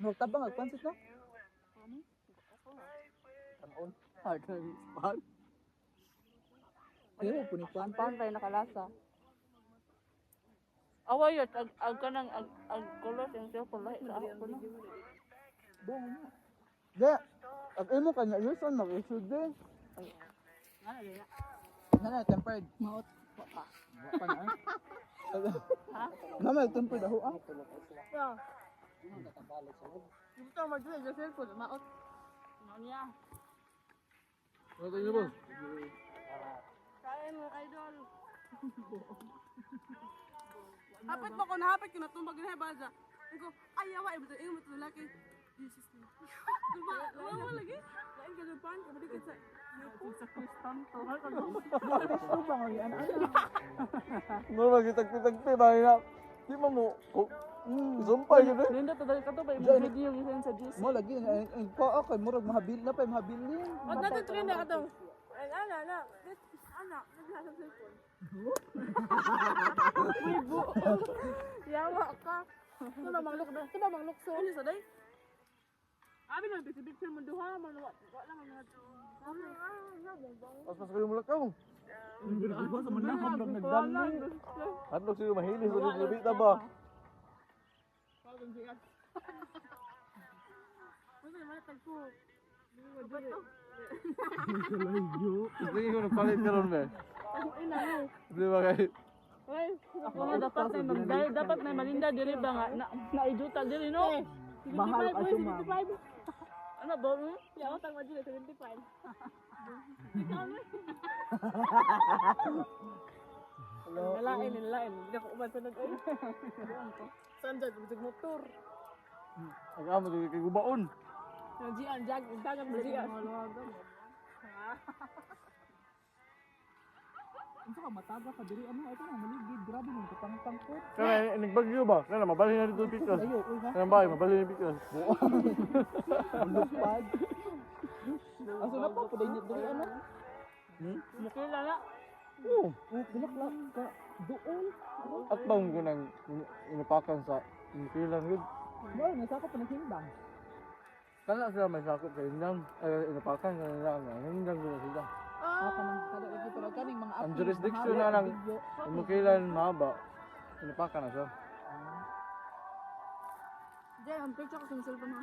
Magtabang agpansit no? Kanon. Hardly spot. Pero punikwan. Pan tayo nakalasa. Away yun, ag kanang ag kulos yung siya pala sa ako ko no. Dong na. De, ag imo kanya yuson mag-isud din. Nana tempered. Maot pa. Pa na. Ha? Nana tempered ako ah. Yeah. Gusto mo dito sa cellphone, maot. Ano niya? Ano tayo boss? Kain mo idol. Hapit mo ko na hapit ko na tumbag na baza. Ko ayaw ay buto iyo mo laki. Jesus name. Wala lagi. Lain ka pan ko dikit sa. Sa Kristan to. Ha ka Gusto ba nga yan ana? Ano magitagpi-tagpi ba na? Di mo sumpay yun eh. Linda to dali ka to ba yung video yung send sa GC. Mo lagi ang ko okay murag mahabil na pa mahabilin. O natin trend na to. Ana. Ana, nagla sa cellphone. Wibo. Yawa ka. Ano manglok na? Ano manglok so? Ano sa day? Abi na picture mo duha man wa lang ang Mas kayo mulakaw. Hindi ko sa manaham lang nagdami. Hadlok siyo mahilis sa libita ba? Sige ko nagpalit karon ba? Di ba kay? Ako nga dapat may malinda diri ba nga naiduta diri no. Mahal pa siya ma'am. Ano ba? Yawa tang mo dili 75. Nalain. Hindi ako uban sa nag-ay. Sanjay bisig motor. Aga mo kay gubaon. Najian dagang najian. Unsa ka mataga ka diri ano ito na maligid grabe nang katang-tangkot. Kaya nagbagyo ba? Kaya mabalhin na dito pictures. Ayo, uy ha. Kaya ba mabalhin na pictures. Lupad. Aso na pa pud init diri ano? Mukila na. Oo. Bilak lang ka doon. At bang ko nang inapakan sa inikilan gud. Mo nasa ka pa naghimbang. Kana sila may sakop sa indang inapakan kanila nga hinggang gud sila. Ako nang kada lagi pero kaning mga Ang api, jurisdiction mahal, na ng video. inikilan mahaba. Inapakan na siya. Jay, ang picture ko sa cellphone ha.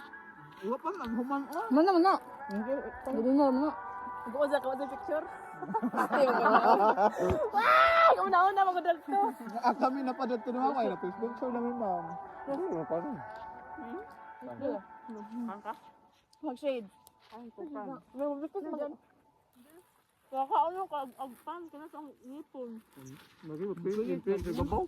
Iwa pa man humang oh. Mana. Hindi Hindi na. Ako sa picture. Ayaw ka na. Wow! Una-una magudal to. kami na pa dito na ako na Facebook show namin ma'am. Inapakan. Angka. Mag-shade. Ay, pupan. Kakaano ka agpan ka na sa ngipon. Naging pin sa babaw.